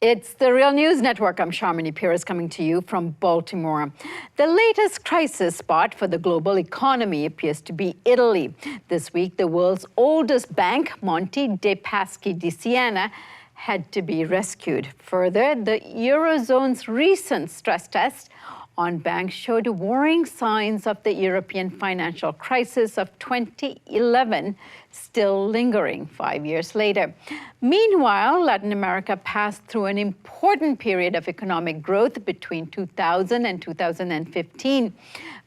It's the Real News Network. I'm Sharmini Pierce coming to you from Baltimore. The latest crisis spot for the global economy appears to be Italy. This week, the world's oldest bank, Monte dei Paschi di Siena, had to be rescued. Further, the Eurozone's recent stress test on banks showed worrying signs of the European financial crisis of 2011 still lingering 5 years later. Meanwhile, Latin America passed through an important period of economic growth between 2000 and 2015,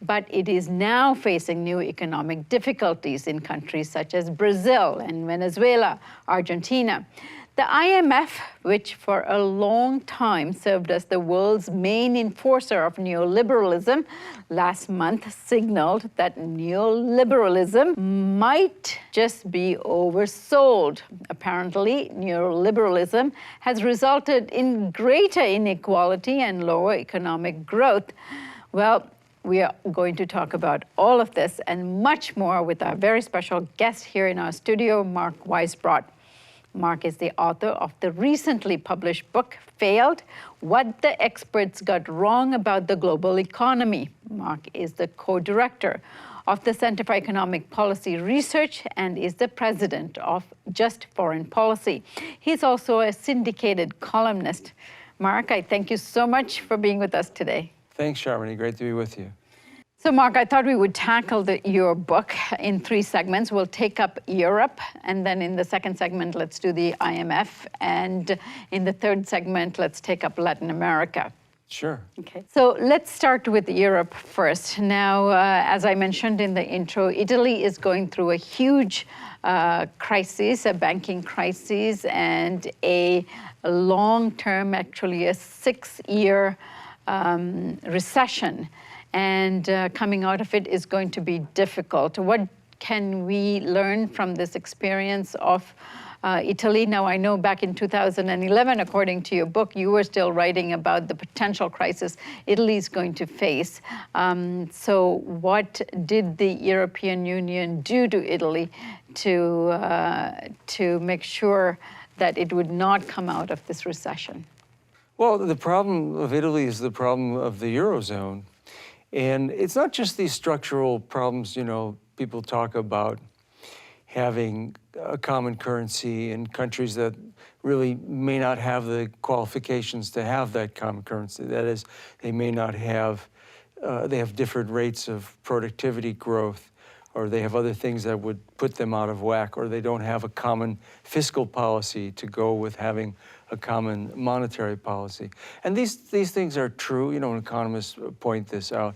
but it is now facing new economic difficulties in countries such as Brazil and Venezuela, Argentina. The IMF, which for a long time served as the world's main enforcer of neoliberalism, last month signaled that neoliberalism might just be oversold. Apparently, neoliberalism has resulted in greater inequality and lower economic growth. Well, we are going to talk about all of this and much more with our very special guest here in our studio, Mark Weisbrot. Mark is the author of the recently published book, Failed: What the Experts Got Wrong About the Global Economy. Mark is the co-director of the Center for Economic Policy Research and is the president of Just Foreign Policy. He's also a syndicated columnist. Mark, I thank you so much for being with us today. Thanks, Sharmini. Great to be with you. So, Mark, I thought we would tackle your book in 3 segments. We'll take up Europe, and then in the second segment, let's do the IMF, and in the third segment, let's take up Latin America. Sure. Okay. So let's start with Europe first. Now, as I mentioned in the intro, Italy is going through a huge crisis, a banking crisis, and a long-term, actually a 6-year recession. And coming out of it is going to be difficult. What can we learn from this experience of Italy? Now, I know back in 2011, according to your book, you were still writing about the potential crisis Italy is going to face. So what did the European Union do to Italy to make sure that it would not come out of this recession? Well, the problem of Italy is the problem of the Eurozone. And it's not just these structural problems, people talk about having a common currency in countries that really may not have the qualifications to have that common currency. That is, they may not have, they have different rates of productivity growth, or they have other things that would put them out of whack, or they don't have a common fiscal policy to go with having a common monetary policy. And these things are true, economists point this out.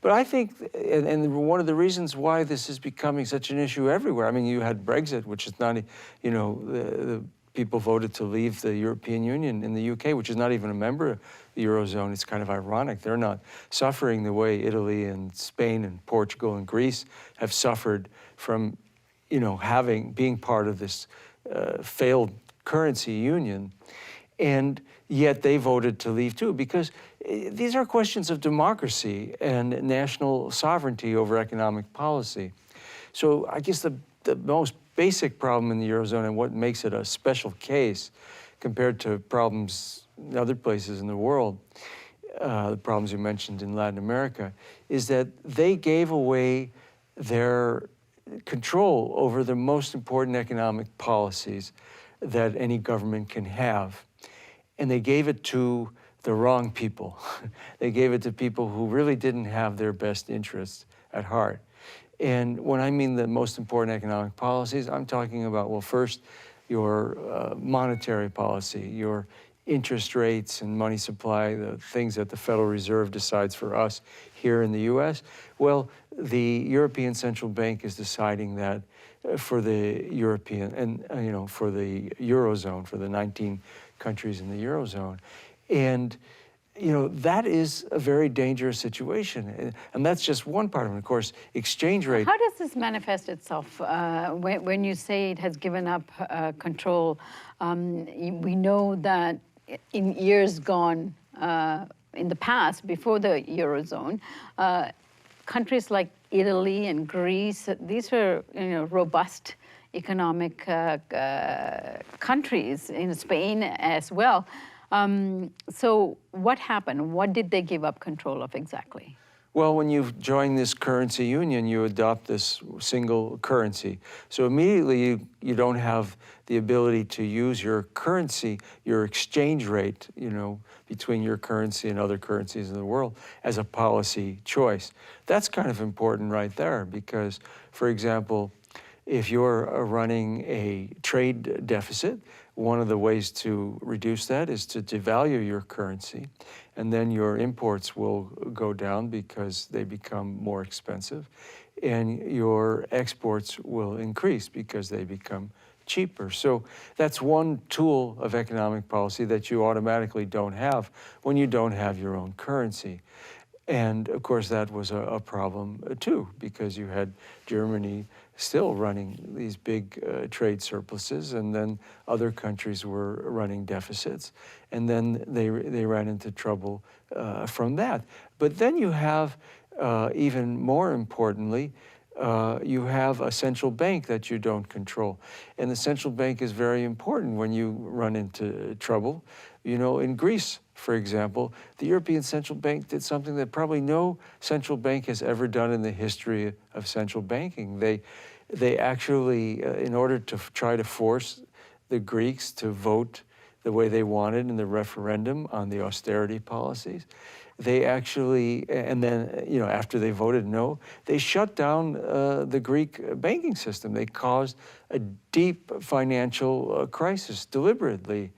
But I think, and one of the reasons why this is becoming such an issue everywhere, I mean, you had Brexit, which is not, the people voted to leave the European Union in the UK, which is not even a member of the Eurozone. It's kind of ironic. They're not suffering the way Italy and Spain and Portugal and Greece have suffered from, being part of this failed currency union. And yet they voted to leave too, because these are questions of democracy and national sovereignty over economic policy. So I guess the most basic problem in the Eurozone and what makes it a special case compared to problems in other places in the world, the problems you mentioned in Latin America, is that they gave away their control over the most important economic policies that any government can have. And they gave it to the wrong people. They gave it to people who really didn't have their best interests at heart. And when I mean the most important economic policies, I'm talking about, well, first, your monetary policy, your interest rates and money supply, the things that the Federal Reserve decides for us here in the US. Well, the European Central Bank is deciding that for the European, and for the Eurozone, for the 19 countries in the Eurozone. And that is a very dangerous situation. And that's just one part of it. Of course, exchange rate. How does this manifest itself when you say it has given up control? We know that in years gone, in the past, before the Eurozone, countries like Italy and Greece, these were robust economic countries, in Spain as well. So what happened? What did they give up control of exactly? Well, when you join this currency union, you adopt this single currency. So immediately you don't have the ability to use your currency, your exchange rate, between your currency and other currencies in the world as a policy choice. That's kind of important right there because, for example, if you're running a trade deficit, one of the ways to reduce that is to devalue your currency, and then your imports will go down because they become more expensive, and your exports will increase because they become cheaper. So that's one tool of economic policy that you automatically don't have when you don't have your own currency. And of course, that was a problem too, because you had Germany still running these big trade surpluses, and then other countries were running deficits, and then they ran into trouble from that. But then you have, even more importantly, you have a central bank that you don't control. And the central bank is very important when you run into trouble. In Greece, for example, the European Central Bank did something that probably no central bank has ever done in the history of central banking. They actually, in order to try to force the Greeks to vote the way they wanted in the referendum on the austerity policies, they actually, and then, after they voted no, they shut down the Greek banking system. They caused a deep financial crisis deliberately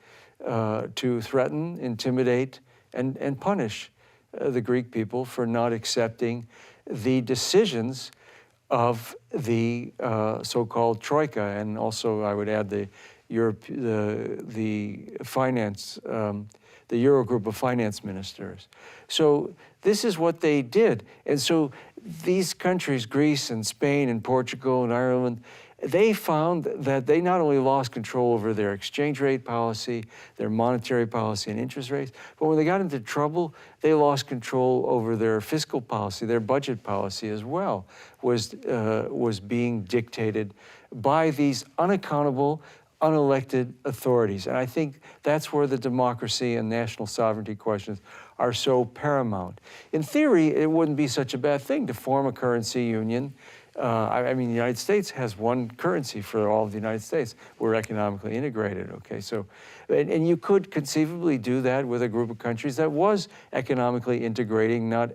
to threaten, intimidate, and punish the Greek people for not accepting the decisions of the so-called Troika, and also I would add the finance, the Eurogroup of finance ministers. So this is what they did. And so these countries, Greece and Spain and Portugal and Ireland, they found that they not only lost control over their exchange rate policy, their monetary policy and interest rates, but when they got into trouble, they lost control over their fiscal policy, their budget policy as well, was being dictated by these unaccountable, unelected authorities. And I think that's where the democracy and national sovereignty questions are so paramount. In theory, it wouldn't be such a bad thing to form a currency union. I mean, the United States has one currency for all of the United States. We're economically integrated, okay? So, and you could conceivably do that with a group of countries that was economically integrating, not,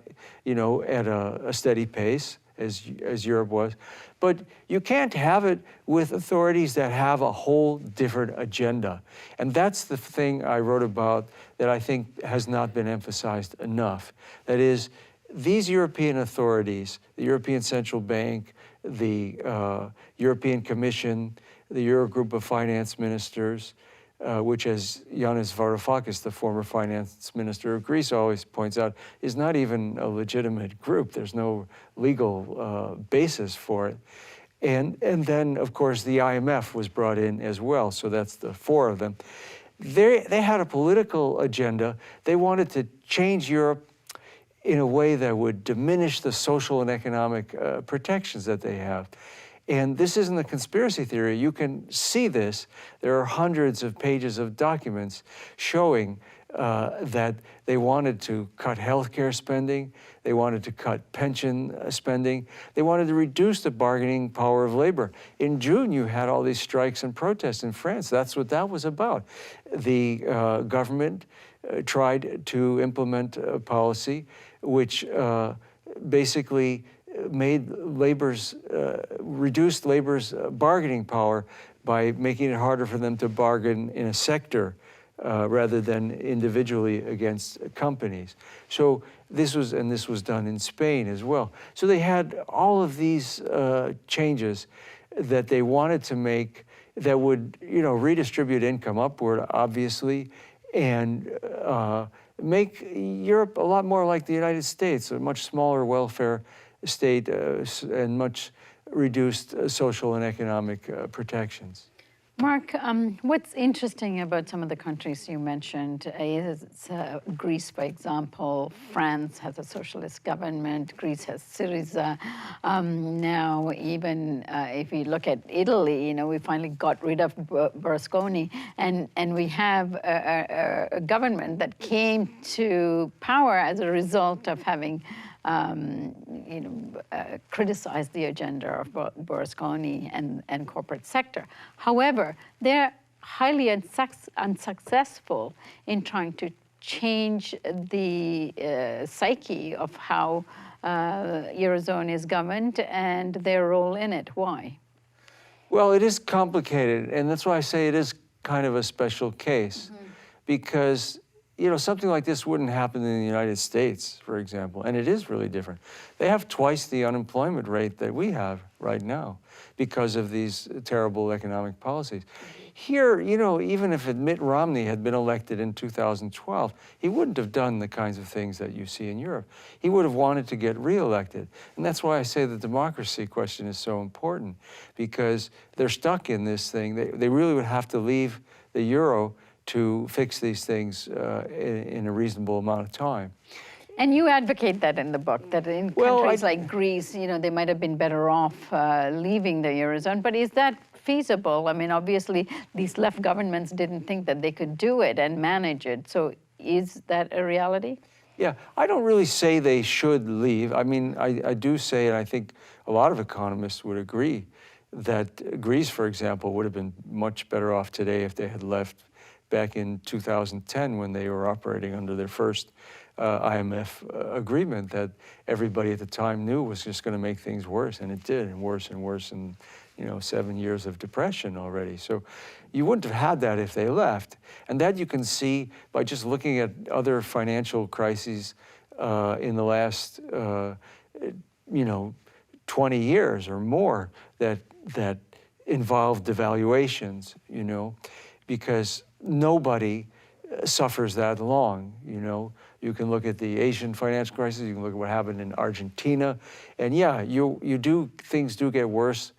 at a steady pace, as Europe was. But you can't have it with authorities that have a whole different agenda. And that's the thing I wrote about that I think has not been emphasized enough. That is, these European authorities, the European Central Bank, the European Commission, the Eurogroup of Finance Ministers, which, as Yanis Varoufakis, the former finance minister of Greece, always points out, is not even a legitimate group. There's no legal basis for it. And then, of course, the IMF was brought in as well, so that's the four of them. They had a political agenda. They wanted to change Europe in a way that would diminish the social and economic protections that they have. And this isn't a conspiracy theory. You can see this. There are hundreds of pages of documents showing that they wanted to cut healthcare spending, they wanted to cut pension spending, they wanted to reduce the bargaining power of labor. In June, you had all these strikes and protests in France. That's what that was about. The government tried to implement a policy which basically reduced labor's bargaining power by making it harder for them to bargain in a sector rather than individually against companies. So this was done in Spain as well. So they had all of these changes that they wanted to make that would, redistribute income upward, obviously, and make Europe a lot more like the United States, a much smaller welfare state and much reduced social and economic protections. Mark, what's interesting about some of the countries you mentioned is Greece, for example. France has a socialist government. Greece has Syriza. Now, even if we look at Italy, you know, we finally got rid of Berlusconi, and we have a government that came to power as a result of having criticized the agenda of Berlusconi and corporate sector. However, they're highly unsuccessful in trying to change the psyche of how Eurozone is governed and their role in it. Why? Well, it is complicated, and that's why I say it is kind of a special case, because you know, something like this wouldn't happen in the United States, for example, and it is really different. They have twice the unemployment rate that we have right now because of these terrible economic policies. Here, you know, even if Mitt Romney had been elected in 2012, he wouldn't have done the kinds of things that you see in Europe. He would have wanted to get reelected. And that's why I say the democracy question is so important, because they're stuck in this thing. They really would have to leave the euro to fix these things in a reasonable amount of time. And you advocate that in the book, that in countries like Greece, you know, they might have been better off leaving the Eurozone. But is that feasible? I mean, obviously, these left governments didn't think that they could do it and manage it. So is that a reality? Yeah, I don't really say they should leave. I mean, I do say, and I think a lot of economists would agree, that Greece, for example, would have been much better off today if they had left back in 2010 when they were operating under their first IMF agreement that everybody at the time knew was just going to make things worse, and it did, and worse, and you know, 7 years of depression already. So you wouldn't have had that if they left, and that you can see by just looking at other financial crises in the last, you know, 20 years or more that involve devaluations, you know, because nobody suffers that long, you know. You can look at the Asian financial crisis, you can look at what happened in Argentina, and yeah, things do get worse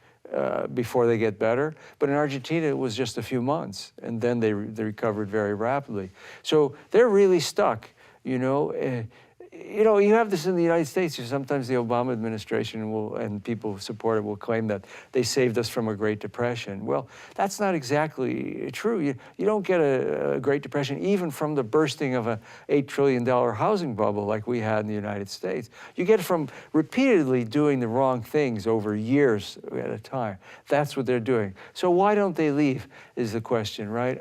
before they get better, but in Argentina it was just a few months, and then they recovered very rapidly. So they're really stuck, you know. You know, you have this in the United States. Sometimes the Obama administration and people who support it will claim that they saved us from a Great Depression. Well, that's not exactly true. You don't get a Great Depression even from the bursting of an $8 trillion housing bubble like we had in the United States. You get it from repeatedly doing the wrong things over years at a time. That's what they're doing. So why don't they leave is the question, right?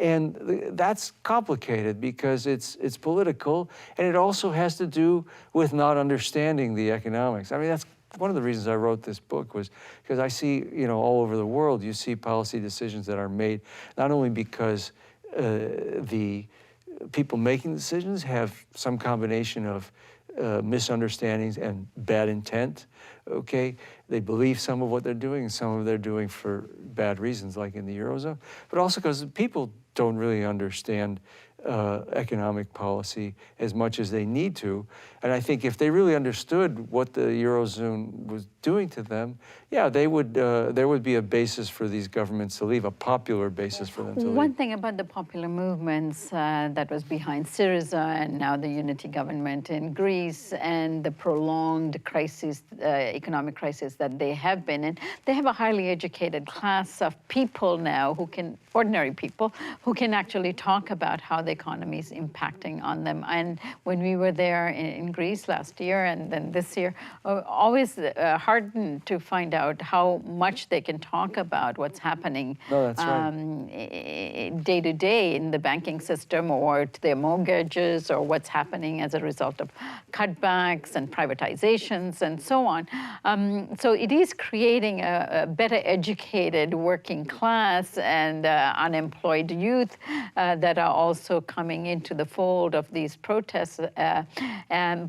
And that's complicated because it's political, and it also has to do with not understanding the economics. I mean, that's one of the reasons I wrote this book, was because I see, you know, all over the world, you see policy decisions that are made not only because the people making decisions have some combination of misunderstandings and bad intent, okay? They believe some of what they're doing, and some of they're doing for bad reasons, like in the Eurozone, but also because people don't really understand economic policy as much as they need to. And I think if they really understood what the Eurozone was doing to them, yeah, there would be a basis for these governments to leave, a popular basis for them to leave. One thing about the popular movements that was behind Syriza and now the unity government in Greece and the prolonged crisis, economic crisis that they have been in, they have a highly educated class of people now who can, ordinary people, who can actually talk about how the economy is impacting on them. And when we were there in Greece last year and then this year, always heartened to find out how much they can talk about what's happening day to day in the banking system, or to their mortgages, or what's happening as a result of cutbacks and privatizations and so on. So it is creating a better educated working class and unemployed youth that are also coming into the fold of these protests.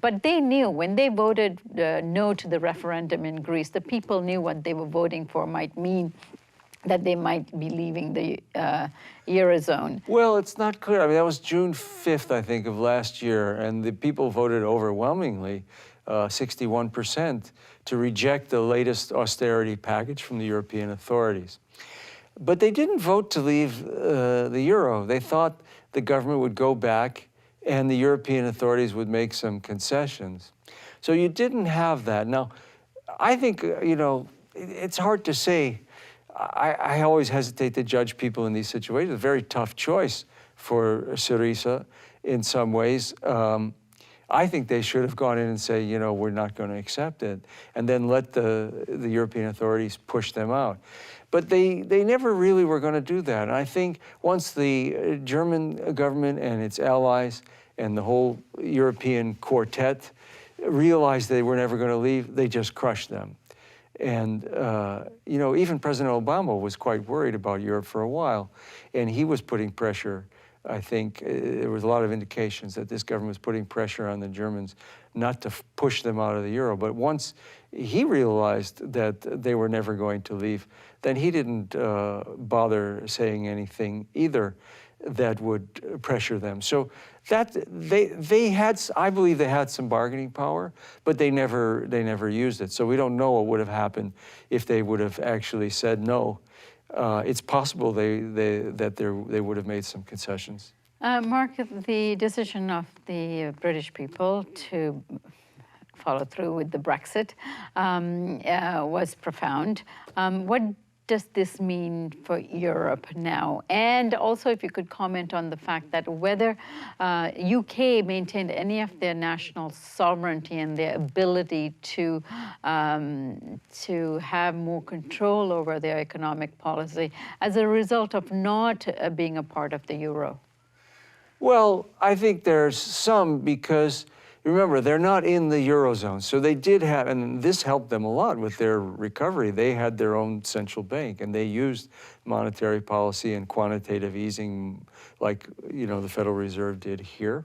But they knew when they voted no to the referendum in Greece, the people knew what they were voting for might mean that they might be leaving the Eurozone. Well, it's not clear. I mean, that was June 5th, I think, of last year, and the people voted overwhelmingly, 61%, to reject the latest austerity package from the European authorities. But they didn't vote to leave the euro. They thought the government would go back and the European authorities would make some concessions. So you didn't have that. Now, I think, it's hard to say. I always hesitate to judge people in these situations. A very tough choice for Syriza in some ways. I think they should have gone in and say, we're not going to accept it, and then let the European authorities push them out. But they never really were going to do that. And I think once the German government and its allies and the whole European quartet realized they were never going to leave, they just crushed them. And, even President Obama was quite worried about Europe for a while, and he was putting pressure. I think there was a lot of indications that this government was putting pressure on the Germans not to push them out of the euro. But once he realized that they were never going to leave, then he didn't bother saying anything either that would pressure them. So that they had, I believe they had some bargaining power, but they never used it. So we don't know what would have happened if they would have actually said no. It's possible they would have made some concessions. Mark, the decision of the British people to follow through with the Brexit was profound. What does this mean for Europe now? And also, if you could comment on the fact that whether UK maintained any of their national sovereignty and their ability to have more control over their economic policy as a result of not being a part of the euro. Well, I think there's some, because remember, they're not in the Eurozone. So they did have, and this helped them a lot with their recovery. They had their own central bank, and they used monetary policy and quantitative easing like, the Federal Reserve did here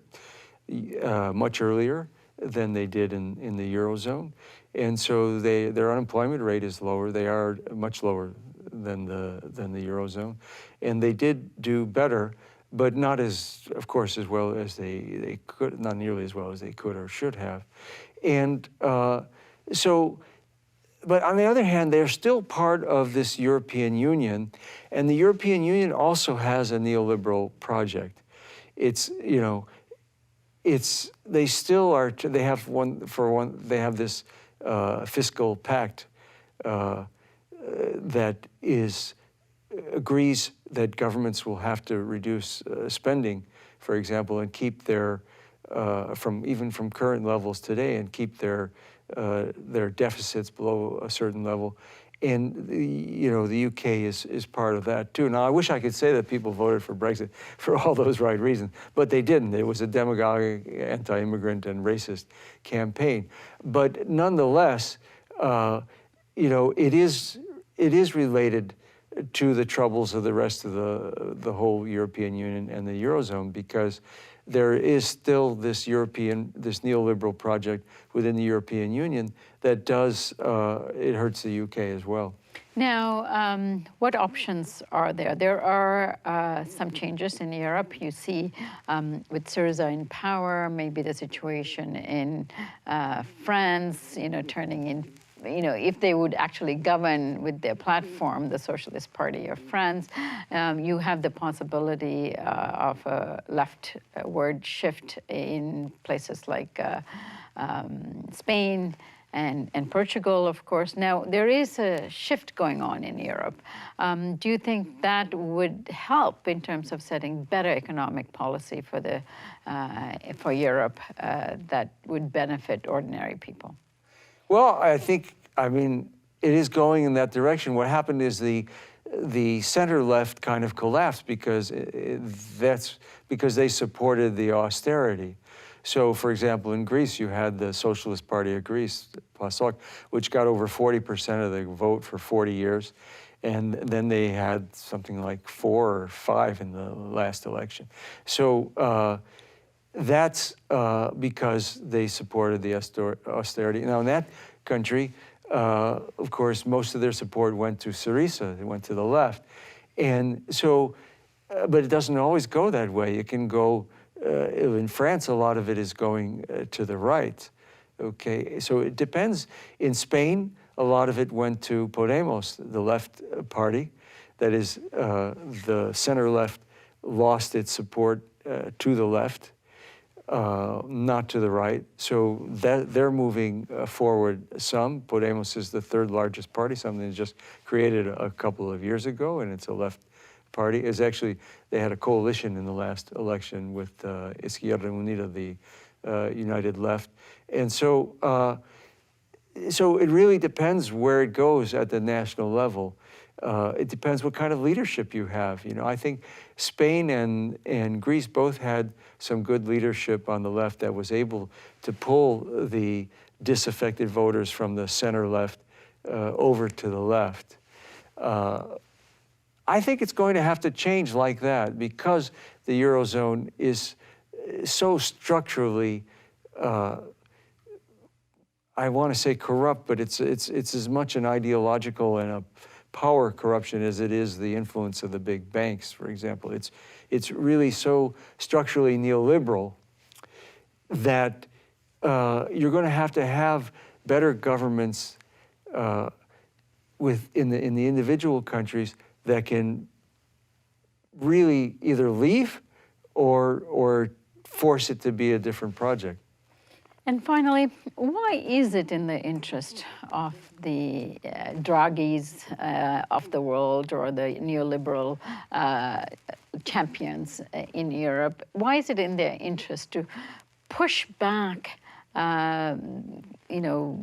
much earlier than they did in the Eurozone. And so their unemployment rate is lower. They are much lower than the Eurozone. And they did do better, but not of course, as well as they could, not nearly as well as they could or should have. And but on the other hand, they're still part of this European Union, and the European Union also has a neoliberal project. They still are, they have this fiscal pact that agrees that governments will have to reduce spending, for example, and keep their even from current levels today, and keep their deficits below a certain level. And the UK is part of that too. Now, I wish I could say that people voted for Brexit for all those right reasons, but they didn't. It was a demagogic, anti-immigrant, and racist campaign. But nonetheless, it is related to the troubles of the rest of the whole European Union and the Eurozone, because there is still this neoliberal project within the European Union that it hurts the UK as well. Now, what options are there? There are some changes in Europe. You see, with Syriza in power, maybe the situation in France, turning in. If they would actually govern with their platform, the Socialist Party of France, you have the possibility of a leftward shift in places like Spain and Portugal, of course. Now, there is a shift going on in Europe. Do you think that would help in terms of setting better economic policy for Europe that would benefit ordinary people? Well, it is going in that direction. What happened is the center-left kind of collapsed because they supported the austerity. So, for example, in Greece, you had the Socialist Party of Greece, PASOK, which got over 40% of the vote for 40 years. And then they had something like 4 or 5 in the last election. So that's because they supported the austerity. Now, in that country, of course, most of their support went to Syriza. It went to the left. And so, but it doesn't always go that way. It can go, in France, a lot of it is going to the right. Okay, so it depends. In Spain, a lot of it went to Podemos, the left party. That is, the center-left lost its support to the left, not to the right. So they're moving forward some. Podemos is the third largest party, something that just created a couple of years ago, and it's a left party. It's actually, they had a coalition in the last election with Izquierda Unida, the United Left. And so, so it really depends where it goes at the national level. It depends what kind of leadership you have. You know, I think Spain and Greece both had some good leadership on the left that was able to pull the disaffected voters from the center left over to the left. I think it's going to have to change like that because the Eurozone is so structurally, I want to say corrupt, but it's as much an ideological and a power corruption as it is the influence of the big banks, for example. It's really so structurally neoliberal that you're going to have better governments in the individual countries that can really either leave or force it to be a different project. And finally, why is it in the interest of the Draghis of the world or the neoliberal champions in Europe, why is it in their interest to push back you know,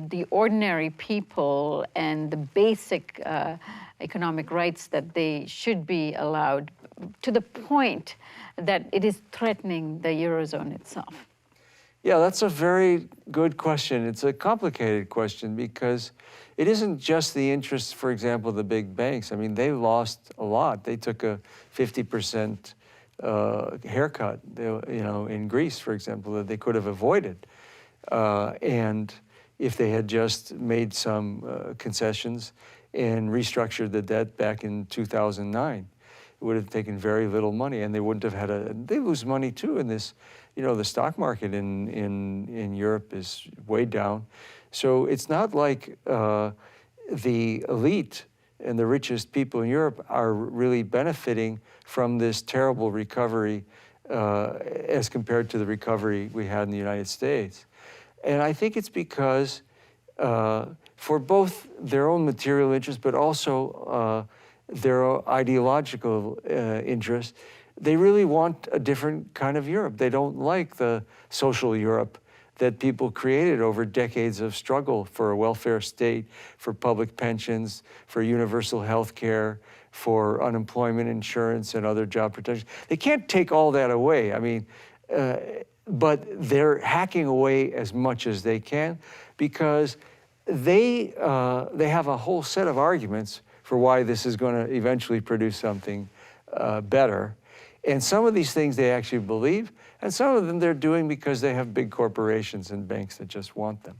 the ordinary people and the basic economic rights that they should be allowed to the point that it is threatening the Eurozone itself? Yeah, that's a very good question. It's a complicated question because it isn't just the interests, for example, of the big banks. I mean, they lost a lot. They took a 50% haircut, you know, in Greece, for example, that they could have avoided. And if they had just made some concessions and restructured the debt back in 2009, it would have taken very little money, and they wouldn't have had they lose money too in this. You know, the stock market in Europe is way down. So it's not like the elite and the richest people in Europe are really benefiting from this terrible recovery as compared to the recovery we had in the United States. And I think it's because for both their own material interests, but also their ideological interests, they really want a different kind of Europe. They don't like the social Europe that people created over decades of struggle for a welfare state, for public pensions, for universal health care, for unemployment insurance and other job protection. They can't take all that away. I mean, but they're hacking away as much as they can because they have a whole set of arguments for why this is going to eventually produce something better. And some of these things they actually believe, and some of them they're doing because they have big corporations and banks that just want them.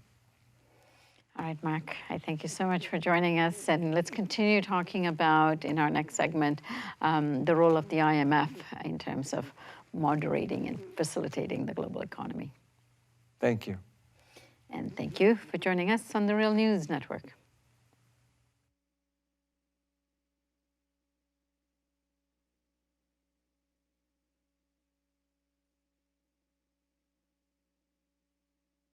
All right, Mark, I thank you so much for joining us. And let's continue talking about, in our next segment, the role of the IMF in terms of moderating and facilitating the global economy. Thank you. And thank you for joining us on the Real News Network.